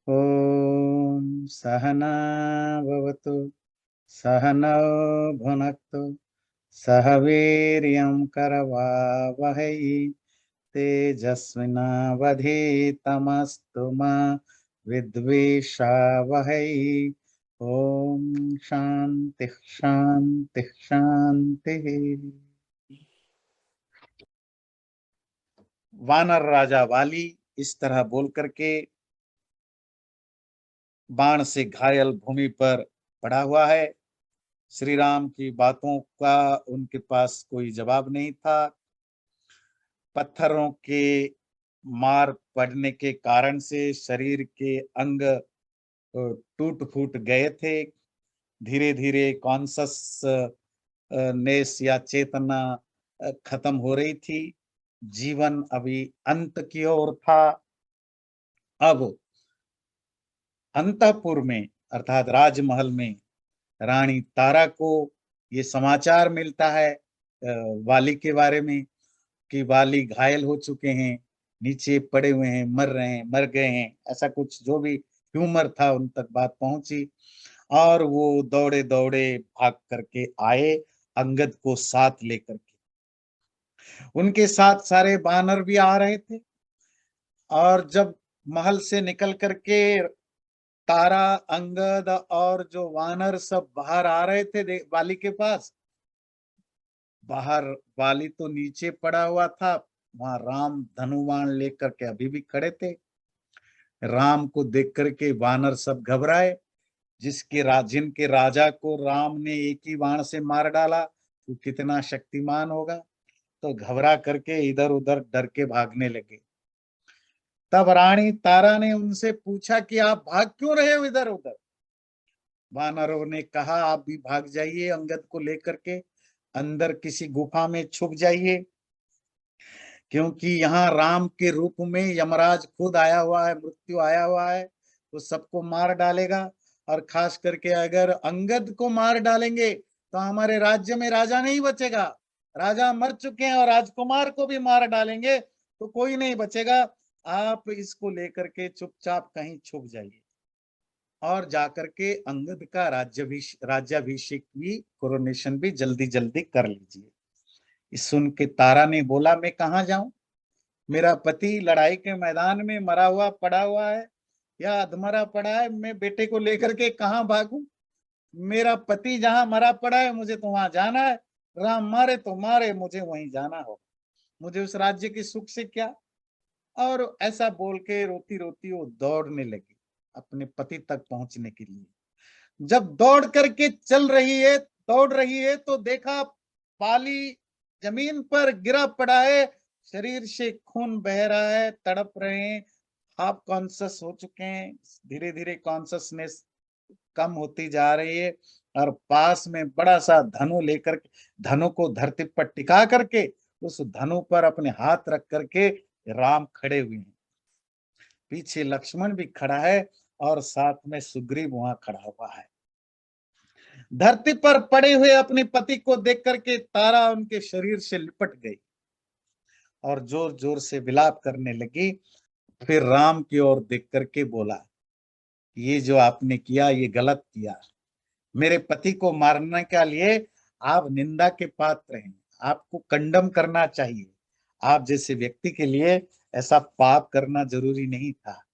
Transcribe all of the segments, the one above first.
ॐ सहना भवतु सहनौ भुनक्तु सह वीर्यं करवावहै तेजस्विनावधीतमस्तु मा विद्विषावहै। ॐ शांति शांति शांति। वानर राजा वाली इस तरह बोल करके बाण से घायल भूमि पर पड़ा हुआ है। श्री राम की बातों का उनके पास कोई जवाब नहीं था। पत्थरों के मार पड़ने के कारण से शरीर के अंग टूट फूट गए थे। धीरे धीरे कॉन्सस नेस या चेतना खत्म हो रही थी। जीवन अभी अंत की ओर था। अब अंतःपुर में अर्थात राजमहल में रानी तारा को ये समाचार मिलता है वाली के बारे में कि वाली घायल हो चुके हैं, नीचे पड़े हुए हैं, मर रहे हैं, मर गए हैं। ऐसा कुछ जो भी ह्यूमर था उन तक बात पहुंची और वो दौड़े दौड़े भाग करके आए अंगद को साथ लेकर के। उनके साथ सारे बानर भी आ रहे थे और जब महल से निकल करके तारा, अंगद और जो वानर सब बाहर आ रहे थे वाली के पास, बाहर वाली तो नीचे पड़ा हुआ था। वहां राम धनुवाण लेकर के अभी भी खड़े थे। राम को देख करके वानर सब घबराए। जिनके राजा को राम ने एक ही बाण से मार डाला वो कितना शक्तिमान होगा। तो घबरा करके इधर उधर डर के भागने लगे। तब रानी तारा ने उनसे पूछा कि आप भाग क्यों रहे हो इधर उधर। वानरों ने कहा आप भी भाग जाइए, अंगद को लेकर के अंदर किसी गुफा में छुप जाइए, क्योंकि यहाँ राम के रूप में यमराज खुद आया हुआ है, मृत्यु आया हुआ है, वो सबको मार डालेगा। और खास करके अगर अंगद को मार डालेंगे तो हमारे राज्य में राजा नहीं बचेगा। राजा मर चुके हैं और राजकुमार को भी मार डालेंगे तो कोई नहीं बचेगा। आप इसको लेकर के चुपचाप कहीं छुप जाइए और जाकर के अंगद का राज्याभिषेक भी, कोरोनेशन भी जल्दी जल्दी कर लीजिए। इस सुन के तारा ने बोला मैं कहाँ जाऊं, मेरा पति लड़ाई के मैदान में मरा हुआ पड़ा हुआ है या अधमरा पड़ा है, मैं बेटे को लेकर के कहाँ भागूं। मेरा पति जहां मरा पड़ा है मुझे तो वहां जाना है, राम मारे तो मारे, मुझे वहीं जाना हो, मुझे उस राज्य की सुख से क्या। और ऐसा बोल के रोती रोती वो दौड़ने लगी अपने पति तक पहुंचने के लिए। जब दौड़ करके चल रही है, दौड़ रही है, तो देखा बाली जमीन पर गिरा पड़ा है, शरीर से खून बह रहा है, तड़प रहे हैं, हाफ कॉन्शियस हो चुके हैं। धीरे धीरे कॉन्शियसनेस कम होती जा रही है और पास में बड़ा सा धनु लेकर, धनु को धरती पर टिका करके उस धनु पर अपने हाथ रख करके राम खड़े हुए हैं। पीछे लक्ष्मण भी खड़ा है और साथ में सुग्रीव वहां खड़ा हुआ है। धरती पर पड़े हुए अपने पति को देख करके तारा उनके शरीर से लिपट गई और जोर जोर से विलाप करने लगी। फिर राम की ओर देख करके बोला ये जो आपने किया ये गलत किया। मेरे पति को मारने के लिए आप निंदा के पात्र हैं, आपको कंडम करना चाहिए। आप जैसे व्यक्ति के लिए ऐसा पाप करना जरूरी नहीं था।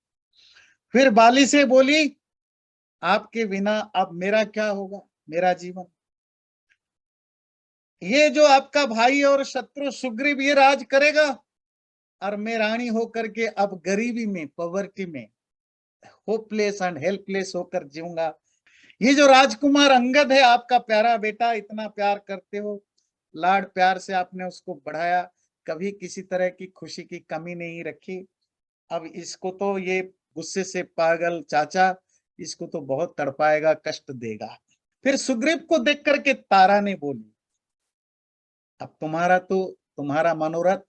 फिर बाली से बोली आपके बिना अब मेरा क्या होगा, मेरा जीवन। ये जो आपका भाई और शत्रु सुग्रीव ये राज करेगा और मैं रानी होकर के अब गरीबी में, पॉवर्टी में, होपलेस एंड हेल्पलेस होकर जीऊंगा। ये जो राजकुमार अंगद है आपका प्यारा बेटा, इतना प्यार करते हो, लाड प्यार से आपने उसको बढ़ाया, कभी किसी तरह की खुशी की कमी नहीं रखी। अब इसको तो ये गुस्से से पागल चाचा इसको तो बहुत तड़पाएगा, कष्ट देगा। फिर सुग्रीव को देख करके तारा ने बोली अब तुम्हारा मनोरथ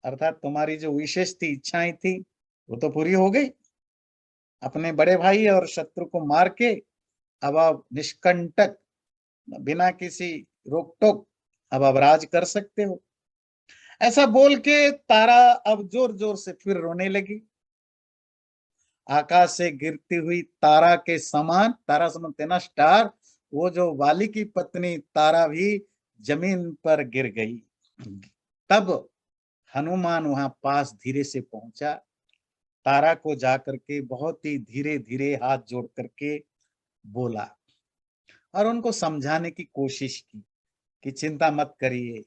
अर्थात तुम्हारी जो विशेष थी, इच्छाएं थी, वो तो पूरी हो गई। अपने बड़े भाई और शत्रु को मार के अब आप निष्कंटक, बिना किसी रोक टोक अब आप राज कर सकते हो। ऐसा बोल के तारा अब जोर जोर से फिर रोने लगी आकाश से गिरती हुई तारा के समान, तारा समझते ना स्टार, वो जो वाली की पत्नी तारा भी जमीन पर गिर गई। तब हनुमान वहां पास धीरे से पहुंचा, तारा को जाकर के बहुत ही धीरे धीरे हाथ जोड़ करके बोला और उनको समझाने की कोशिश की कि चिंता मत करिए,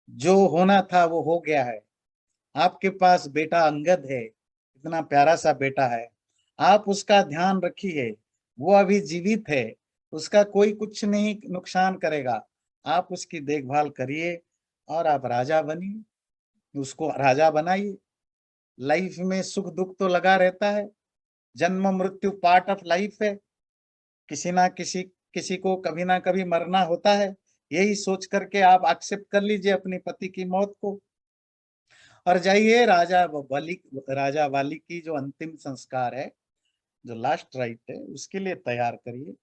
जो होना था वो हो गया है। आपके पास बेटा अंगद है, इतना प्यारा सा बेटा है, आप उसका ध्यान रखिए, वो अभी जीवित है, उसका कोई कुछ नहीं नुकसान करेगा, आप उसकी देखभाल करिए और आप राजा बनिए, उसको राजा बनाइए। लाइफ में सुख दुख तो लगा रहता है, जन्म मृत्यु पार्ट ऑफ लाइफ है, किसी ना किसी को कभी ना कभी मरना होता है। यही सोच करके आप एक्सेप्ट कर लीजिए अपनी पति की मौत को और जाइए राजा वाली की जो अंतिम संस्कार है, जो लास्ट राइट है, उसके लिए तैयार करिए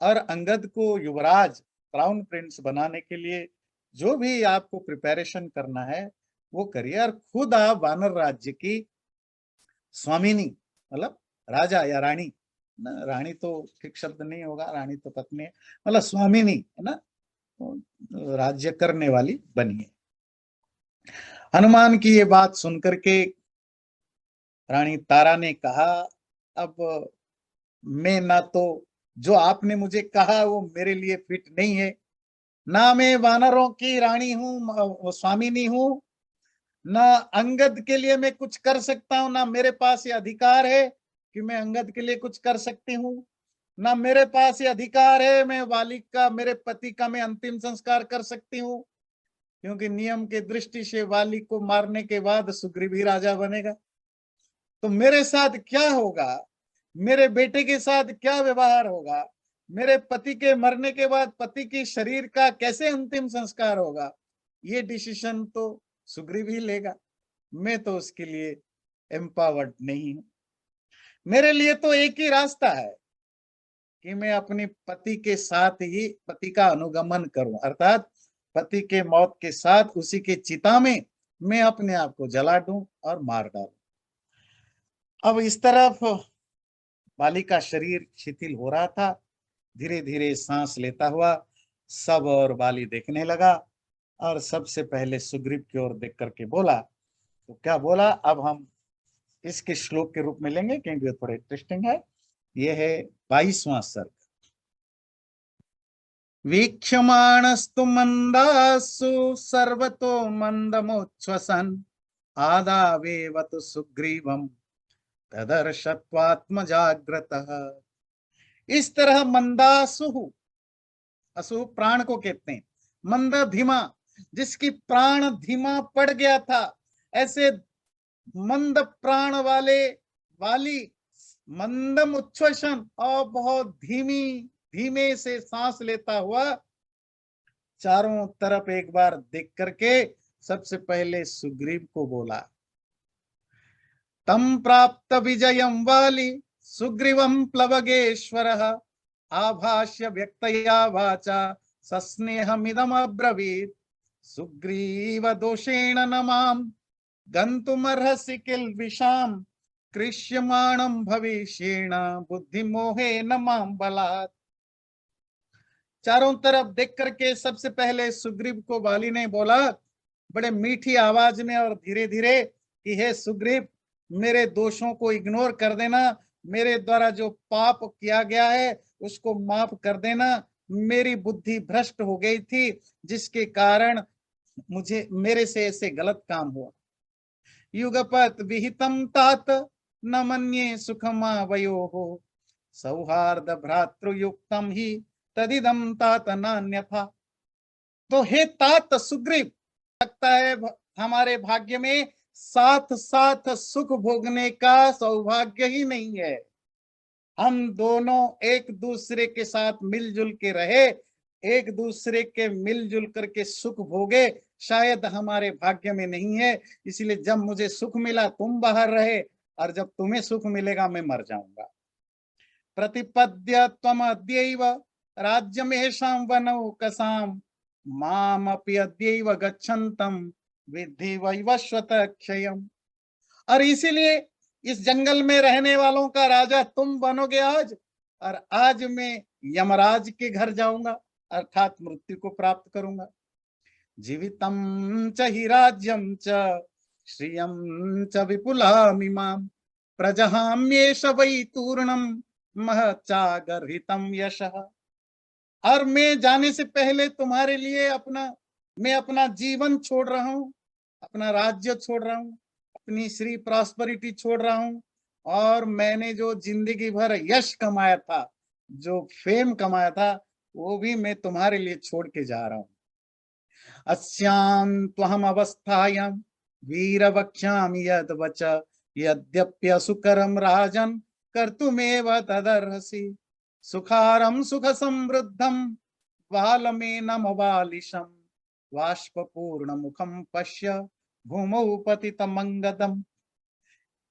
और अंगद को युवराज क्राउन प्रिंस बनाने के लिए जो भी आपको प्रिपरेशन करना है वो करिए और खुद आप वानर राज्य की स्वामिनी, मतलब राजा या रानी ना, रानी तो ठीक शब्द नहीं होगा, रानी तो पत्नी है, मतलब स्वामिनी है ना, तो राज्य करने वाली बनिए। हनुमान की ये बात सुनकर के रानी तारा ने कहा, अब मैं ना तो जो आपने मुझे कहा वो मेरे लिए फिट नहीं है, ना मैं वानरों की रानी हूँ, स्वामिनी हूँ, ना अंगद के लिए मैं कुछ कर सकता हूँ, ना मेरे पास ये अधिकार है कि मैं अंगद के लिए कुछ कर सकती हूँ, ना मेरे पास ये अधिकार है मैं वाली का, मेरे पति का मैं अंतिम संस्कार कर सकती हूँ, क्योंकि नियम के दृष्टि से वाली को मारने के बाद सुग्रीव ही राजा बनेगा। तो मेरे साथ क्या होगा, मेरे बेटे के साथ क्या व्यवहार होगा, मेरे पति के मरने के बाद पति की शरीर का कैसे अंतिम संस्कार होगा, ये डिसीजन तो सुग्रीव ही लेगा, मैं तो उसके लिए एम्पावर्ड नहीं हूं। मेरे लिए तो एक ही रास्ता है कि मैं अपने पति के साथ ही पति का अनुगमन करूं, अर्थात पति के मौत के साथ उसी के चिता में मैं अपने आप को जला दूं और मार डालूं। अब इस तरफ बाली का शरीर शिथिल हो रहा था, धीरे धीरे सांस लेता हुआ सब और बाली देखने लगा और सबसे पहले सुग्रीव की ओर देख करके बोला। तो क्या बोला अब हम इसके श्लोक के रूप में लेंगे क्योंकि थोड़ा इंटरेस्टिंग है। ये है 22वां सर्ग। वीक्षमाणस्तु मंदासु सर्वतो मंदमोच्छ्वसन आदावेवतु सुग्रीवम तदर्शत्वात्मजाग्रतः। इस तरह मंदासु, असु प्राण को कहते हैं, मंद धीमा, जिसकी प्राण धीमा पड़ गया था, ऐसे मंद प्राण वाले वाली मंदम उच्छ्वसन और बहुत धीमे से सांस लेता हुआ चारों तरफ एक बार देख करके सबसे पहले सुग्रीव को बोला। तम प्राप्त विजयम वाली सुग्रीवम प्लवगेश्वरः आभाष्य व्यक्तया वाचा सस्नेहमिदम अब्रवीत् सुग्रीव दोषेण न माम गंतुमर्हसि किल्बिषाम कृष्यमाणं भविष्येण बुद्धिमोहेन माम बलात्। चारों तरफ देख करके सबसे पहले सुग्रीव को वाली ने बोला बड़े मीठी आवाज में और धीरे धीरे कि हे सुग्रीव, मेरे दोषों को इग्नोर कर देना, मेरे द्वारा जो पाप किया गया है उसको माफ कर देना, मेरी बुद्धि भ्रष्ट हो गई थी जिसके कारण मुझे मेरे से ऐसे गलत काम हुआ। युगपत विहितम तात न मन्ये सुखमा वयोः सौहार्द भ्रातृयुक्तम ही तदिदम तात नान्यथा। तो हे तात सुग्रीव, लगता है हमारे भाग्य में साथ साथ सुख भोगने का सौभाग्य ही नहीं है, हम दोनों एक दूसरे के साथ मिलजुल के रहे, एक दूसरे के मिलजुल करके सुख भोगे, शायद हमारे भाग्य में नहीं है, इसलिए जब मुझे सुख मिला तुम बाहर रहे और जब तुम्हें सुख मिलेगा मैं मर जाऊंगा। प्रतिपद्य त्वम अद्यैव राज्यमेषां वनौकसां मामपि अद्यैव गच्छन्तं विद्धि वैवस्वत क्षयम्। और इसीलिए इस जंगल में रहने वालों का राजा तुम बनोगे आज, और आज मैं यमराज के घर जाऊंगा, अर्थात मृत्यु को प्राप्त करूंगा। जीवितम च हि राज्यम च श्रियम च विपुलामिमाम प्रजहाम्येष वै तूर्णम महच्चागर्हितम यशः। और मैं जाने से पहले तुम्हारे लिए मैं अपना जीवन छोड़ रहा हूँ, अपना राज्य छोड़ रहा हूँ, अपनी श्री प्रॉस्पेरिटी छोड़ रहा हूँ, और मैंने जो जिंदगी भर यश कमाया था, जो फेम कमाया था, वो भी मैं तुम्हारे लिए छोड़ के जा रहा हूँ। अस्यां त्वहम अवस्थायां वीर वक्ष्यामि यद वच यद्यप्य सुकरम राजन कर्तुमेव तदर्हसि सुखारम सुख समृद्धम वालमेनम वालिशम वाष्पूर्ण मुखम पश्य भूमौ पतितमंगदम।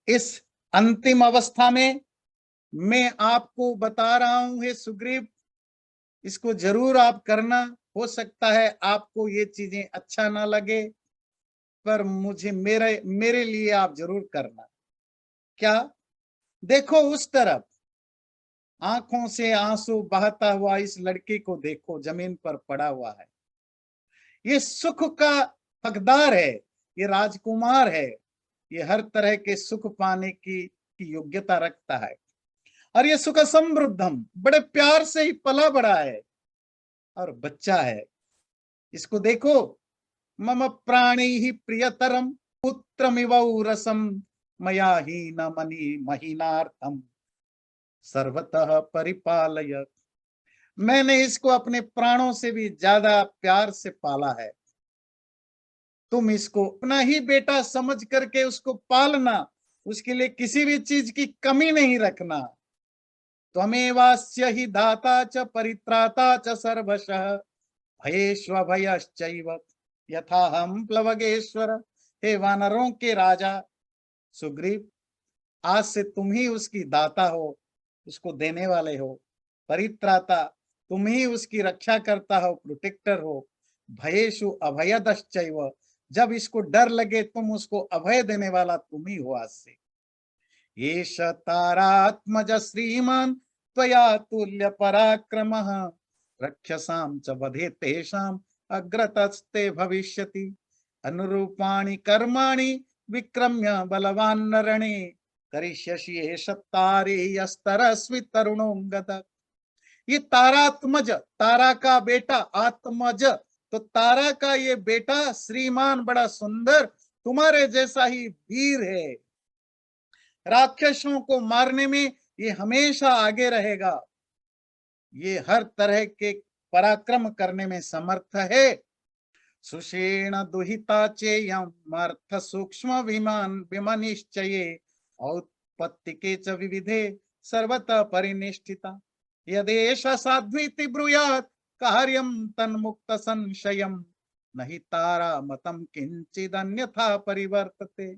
इस अंतिम अवस्था में मैं आपको बता रहा हूं, हे सुग्रीव, इसको जरूर आप करना। हो सकता है आपको ये चीजें अच्छा ना लगे, पर मेरे मेरे लिए आप जरूर करना। क्या? देखो उस तरफ, आंखों से आंसू बहता हुआ इस लड़के को देखो, जमीन पर पड़ा हुआ है। ये सुख का हकदार है, ये राजकुमार है, ये हर तरह के सुख पाने की योग्यता रखता है, और ये सुख समृद्धम, बड़े प्यार से ही पला बड़ा है और बच्चा है। इसको देखो, मम प्राणी ही प्रियतरम पुत्रमिव रसम मया ही न मनी महीनार्थम सर्वतः परिपालय। मैंने इसको अपने प्राणों से भी ज्यादा प्यार से पाला है। तुम इसको अपना ही बेटा समझ करके उसको पालना, उसके लिए किसी भी चीज की कमी नहीं रखना। त्वमेवास्य ही दाता च परित्राता च सर्वशः भयेष्वभयश्चैव यथा हम प्लवगेश्वर। हे वानरों के राजा सुग्रीव, आज से तुम ही उसकी दाता हो, उसको देने वाले हो। परित्राता, तुम ही उसकी रक्षा करता हो, प्रोटेक्टर हो। भयेषु अभयदश्चैव, जब इसको डर लगे तुम उसको अभय देने वाला तुम ही हो आज से। एष तारात्मज श्रीमान त्वया तुल्य पराक्रमः रक्षसां च वधे तेषां अग्रतस्ते भविष्यति अनुरूपाणि कर्माणि विक्रम्य बलवान् नरणे करिष्यसि एष तारेयस्तरस्वि तरुणोऽङ्गद। ये तारात्मज, तारा का बेटा, आत्मज, तो तारा का ये बेटा श्रीमान, बड़ा सुंदर, तुम्हारे जैसा ही वीर है। राक्षसों को मारने में ये हमेशा आगे रहेगा, ये हर तरह के पराक्रम करने में समर्थ है। सुषेण दुहिता चेयम अर्थ सूक्ष्म विमान विमनिश्चये औत्पत्तिके च विविधे सर्वतः परिनिष्ठिता यदेष साध्वीति ब्रूयात् कार्यं तन्मुक्त संशयम् नहि तारा मतम किंचिद अन्यथा परिवर्तते।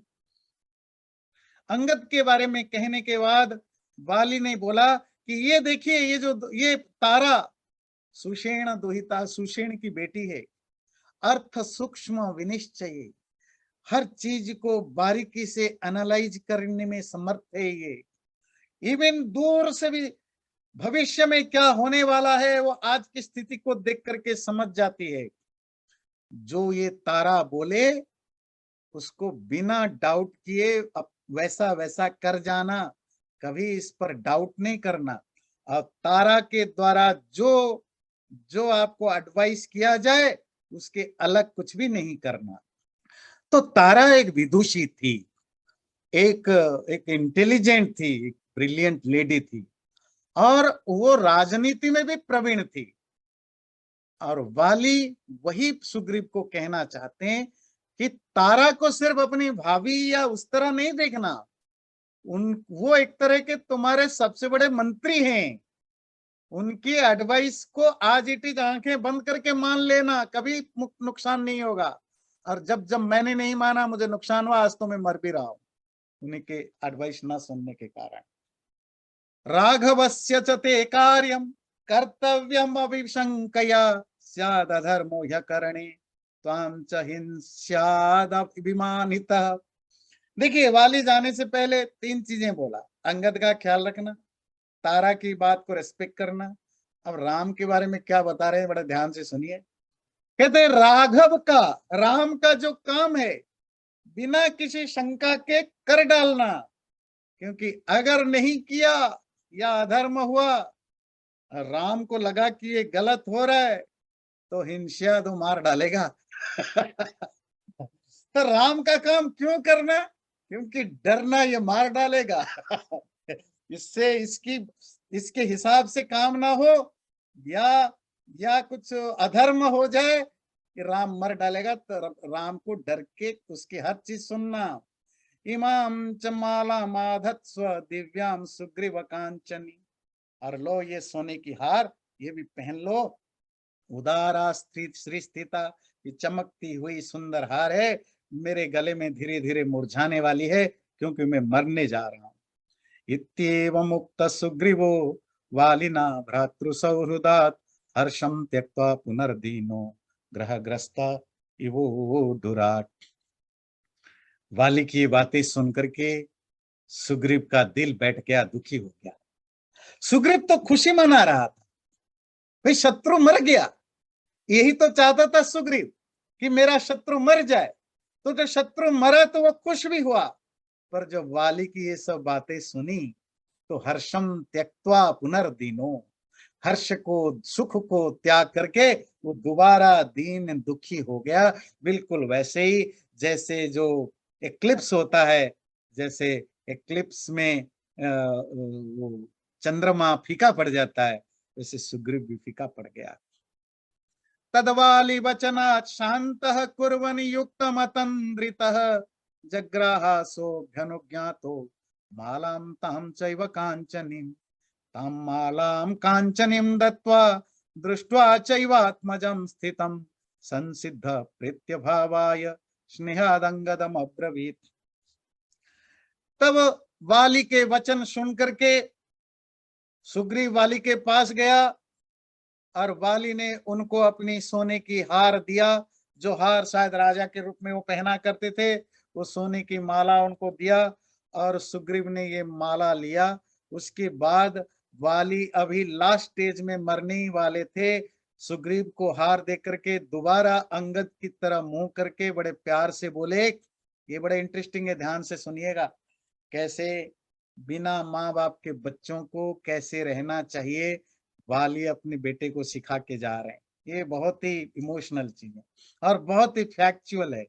अंगद के बारे में कहने के बाद वाली ने बोला कि ये देखिए, ये तारा सुषेण दुहिता, सुषेण की बेटी है, अर्थ सूक्ष्म विनिश्चय, हर चीज को बारीकी से एनालाइज करने में समर्थ है। ये इवन दूर से भी भविष्य में क्या होने वाला है वो आज की स्थिति को देख करके समझ जाती है। जो ये तारा बोले उसको बिना डाउट किए अब वैसा वैसा कर जाना, कभी इस पर डाउट नहीं करना। और तारा के द्वारा जो जो आपको एडवाइस किया जाए उसके अलग कुछ भी नहीं करना। तो तारा एक विदुषी थी, एक एक इंटेलिजेंट थी, एक ब्रिलियंट लेडी थी, और वो राजनीति में भी प्रवीण थी। और वाली वही सुग्रीव को कहना चाहते हैं कि तारा को सिर्फ अपनी भाभी या उस तरह नहीं देखना, वो एक तरह के तुम्हारे सबसे बड़े मंत्री हैं। उनकी एडवाइस को आज इट इज आंखें बंद करके मान लेना, कभी नुकसान नहीं होगा। और जब जब मैंने नहीं माना मुझे नुकसान हुआ, आज तो मैं मर भी रहा हूं उन्हीं के एडवाइस ना सुनने के कारण। राघवस्य च ते कार्यम कर्तव्यम अभिशंकया स्याद अधर्मो ह्यकरणे त्वां च हिंस्याद अभिमानितः देखिए, वाली जाने से पहले 3 चीजें बोला, अंगद का ख्याल रखना, तारा की बात को रिस्पेक्ट करना। अब राम के बारे में क्या बता रहे हैं, बड़े ध्यान से सुनिए। कहते हैं राघव का, राम का जो काम है बिना किसी शंका के कर डालना, क्योंकि अगर नहीं किया या अधर्म हुआ, राम को लगा कि ये गलत हो रहा है, तो हिंसा तो मार डालेगा। तो राम का काम क्यों करना, क्योंकि डरना ये मार डालेगा। इससे इसकी इसके हिसाब से काम ना हो, या कुछ अधर्म हो जाए कि राम मर डालेगा, तो राम को डर के उसकी हर चीज सुनना। इमाम च माला माधत्स्व दिव्याम सुग्रीव कांचनी, और लो ये सोने की हार, ये भी पहन लो। उदारा स्थित श्री स्थिता, ये चमकती हुई सुंदर हार है, मेरे गले में धीरे धीरे मुरझाने वाली है, क्योंकि मैं मरने जा रहा हूं। इत्येवं मुक्त सुग्रीवो वालिना भ्रातृसौहृदात् हर्षं त्यक्त्वा पुनर्दीनो ग्रहग्रस्त इवो दुराट। वाली की ये बातें सुनकर के सुग्रीव का दिल बैठ गया, दुखी हो गया। सुग्रीव तो खुशी मना रहा था, भाई शत्रु मर गया, यही तो चाहता था सुग्रीव कि मेरा शत्रु मर जाए। तो जब शत्रु मरा तो वो खुश भी हुआ, पर जब वाली की ये सब बातें सुनी तो हर्षम त्यक्त्वा पुनर्दीनो, हर्ष को सुख को त्याग करके वो दोबारा दीन दुखी हो गया। बिल्कुल वैसे ही जैसे जो एक्लिप्स होता है, जैसे एक्लिप्स में वो चंद्रमा फीका पड़ जाता है, वैसे सुग्रीव भी फीका पड़ गया। तदवाली वचनात् शान्तः कुर्वन् युक्तमतन्द्रितः जग्राहासोऽभ्यनुज्ञातो मालां तां चैव काञ्चनीं, तां मालां काञ्चनीं दत्त्वा दृष्ट्वा चैवात्मजं स्थितं संसिद्ध प्रीत्यभावाय स्नेहादंगदम् अब्रवीत्। तब वाली के वचन सुन करके सुग्रीव वाली के पास गया, और वाली ने उनको अपनी सोने की हार दिया, जो हार शायद राजा के रूप में वो पहना करते थे, वो सोने की माला उनको दिया, और सुग्रीव ने ये माला लिया। उसके बाद वाली अभी लास्ट स्टेज में मरने ही वाले थे, सुग्रीव को हार दे करके दोबारा अंगद की तरह मुंह करके बड़े प्यार से बोले, ये बड़े इंटरेस्टिंग है, ध्यान से सुनिएगा, कैसे बिना माँ बाप के बच्चों को कैसे रहना चाहिए, वाली अपने बेटे को सिखा के जा रहे हैं। ये बहुत ही इमोशनल चीज है और बहुत ही फैक्चुअल है।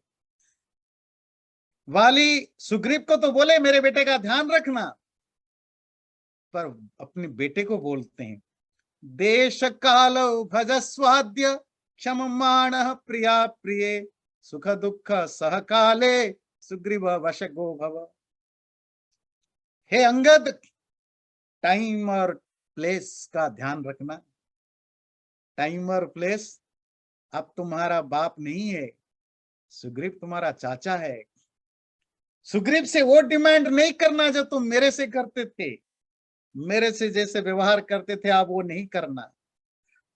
वाली सुग्रीव को तो बोले मेरे बेटे का ध्यान रखना, पर अपने बेटे को बोलते हैं देश काल भजस्वाद्य क्षममाण प्रिया प्रिय सुख दुख सहकाले सुग्रीव वशगो भव। हे अंगद, टाइम और प्लेस का ध्यान रखना। टाइम और प्लेस, अब तुम्हारा बाप नहीं है, सुग्रीव तुम्हारा चाचा है। सुग्रीव से वो डिमांड नहीं करना जो तुम मेरे से करते थे, मेरे से जैसे व्यवहार करते थे आप वो नहीं करना।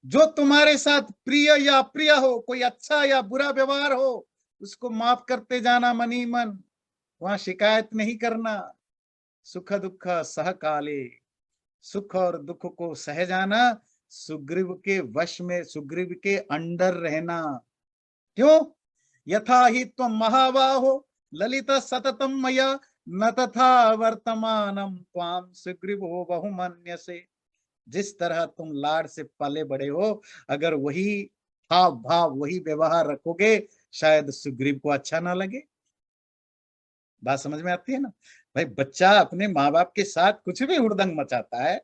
जो तुम्हारे साथ प्रिय या अप्रिय हो, कोई अच्छा या बुरा व्यवहार हो, उसको माफ करते जाना मनी मन, वहां शिकायत नहीं करना। सुख दुख सहकाले, सुख और दुख को सह जाना, सुग्रीव के वश में, सुग्रीव के अंडर रहना। क्यों? यथा ही त्वं महाबाहो ललित सततम मया न तथा वर्तमानम त्वाम सुग्रीवो बहुमन्यसे। जिस तरह तुम लाड से पले बड़े हो, अगर वही हाव भाव वही व्यवहार रखोगे, शायद सुग्रीव को अच्छा ना लगे। बात समझ में आती है ना भाई? बच्चा अपने माँ बाप के साथ कुछ भी हुड़दंग मचाता है,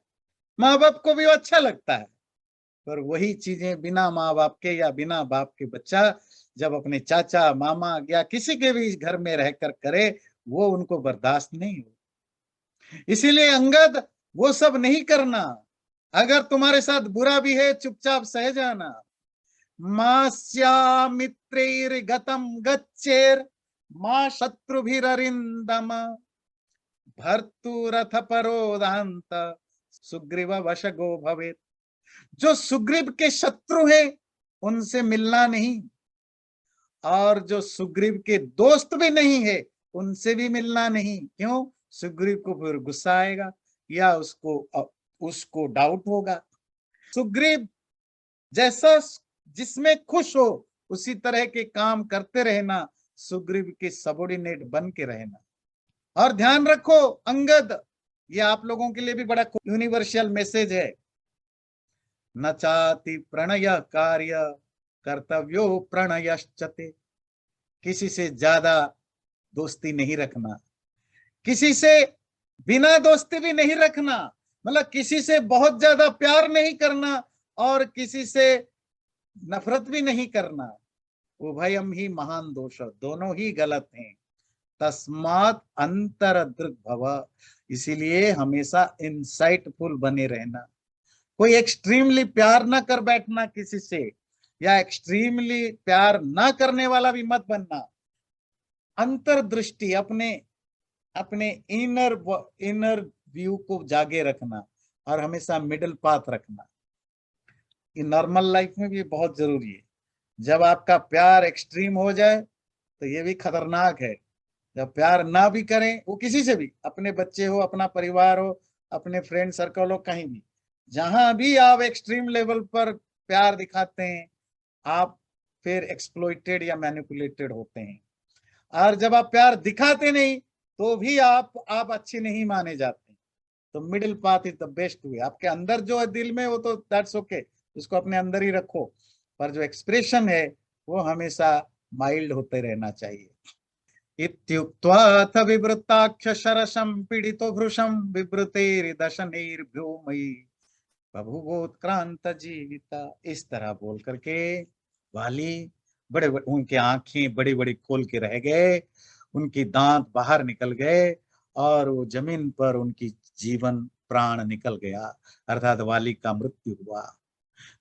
माँ बाप को भी अच्छा लगता है, पर वही चीजें बिना माँ बाप के या बिना बाप के बच्चा जब अपने चाचा मामा या किसी के भी घर में रहकर करे, वो उनको बर्दाश्त नहीं हो। इसीलिए अंगद, वो सब नहीं करना। अगर तुम्हारे साथ बुरा भी है, चुपचाप सह जाना। मास्या मित्रैर्गतं गच्छेर मां शत्रुभिररिन्दम भर्तुरथ परोदांत सुग्रीव वशगो भवेत्। जो सुग्रीव के शत्रु हैं उनसे मिलना नहीं, और जो सुग्रीव के दोस्त भी नहीं है उनसे भी मिलना नहीं। क्यों? सुग्रीव को फिर गुस्सा आएगा या उसको डाउट होगा। सुग्रीव जैसा जिसमें खुश हो उसी तरह के काम करते रहना, सुग्रीव के सबोर्डिनेट बन के रहना। और ध्यान रखो अंगद, ये आप लोगों के लिए भी बड़ा यूनिवर्सल मैसेज है। न चाति प्रणय कार्य कर्तव्यो प्रणयश्चते। किसी से ज्यादा दोस्ती नहीं रखना, किसी से बिना दोस्ती भी नहीं रखना, मतलब किसी से बहुत ज्यादा प्यार नहीं करना और किसी से नफरत भी नहीं करना। उभयम ही महान दोष, दोनों ही गलत हैं। तस्मात् अंतर दृग् भव, इसीलिए हमेशा इंसाइटफुल बने रहना। कोई एक्सट्रीमली प्यार ना कर बैठना किसी से, या एक्सट्रीमली प्यार ना करने वाला भी मत बनना। अंतर्दृष्टि, अपने अपने इनर व्यू को जागे रखना और हमेशा मिडिल पाथ रखना। ये नॉर्मल लाइफ में भी बहुत जरूरी है। जब आपका प्यार एक्सट्रीम हो जाए तो ये भी खतरनाक है। जब प्यार ना भी करें, वो किसी से भी, अपने बच्चे हो, अपना परिवार हो, अपने फ्रेंड सर्कल हो, कहीं भी, जहां भी आप एक्सट्रीम लेवल पर प्यार दिखाते हैं, आप फिर एक्सप्लॉइटेड या मैनिपुलेटेड होते हैं। और जब आप प्यार दिखाते नहीं तो भी आप अच्छे नहीं माने जाते। तो middle path is the best way. आपके अंदर जो है दिल में, वो तो दैट्स ओके, उसको अपने अंदर ही रखो, पर जो एक्सप्रेशन है वो हमेशा माइल्ड होते रहना चाहिए। इत्युक्त्वाथ विवृताक्ष शरशं पीडितो भृशं विवृतेर्दशनैर्भ्योमयी बभूवोत्क्रांत जीविता। इस तरह बोल करके वाली बड़े उनके आंखें बड़ी बड़ी खोल के रह गए, उनकी दांत बाहर निकल गए और वो जमीन पर उनकी जीवन प्राण निकल गया, अर्थात वाली का मृत्यु हुआ।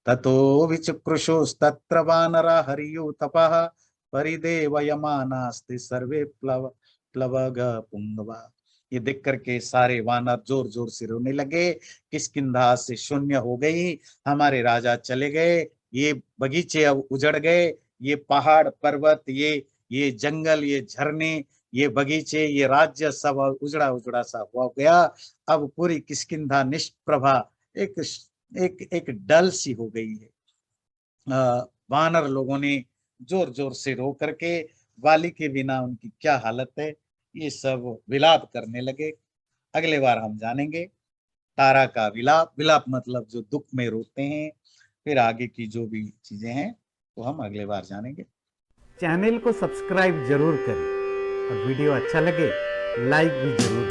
ततो विचक्रुशोस्तत्र वानरा हरियो तपः परिदेवयमानास्ते सर्वे प्लवग पुंगवा। ये देख करके सारे वानर जोर जोर से रोने लगे। किष्किंधा से शून्य हो गई, हमारे राजा चले गए, ये बगीचे अब उजड़ गए, ये पहाड़ पर्वत, ये जंगल, ये झरने, ये बगीचे, ये राज्य सब उजड़ा उजड़ा सा हो गया। अब पूरी किष्किंधा निष्प्रभा, एक एक एक डल सी हो गई है। वानर लोगों ने जोर जोर से रो करके वाली के बिना उनकी क्या हालत है, ये सब विलाप करने लगे। अगले बार हम जानेंगे तारा का विलाप। विलाप मतलब जो दुख में रोते हैं। फिर आगे की जो भी चीजें हैं तो हम अगले बार जानेंगे। चैनल को सब्सक्राइब जरूर करें और वीडियो अच्छा लगे लाइक भी जरूर करें।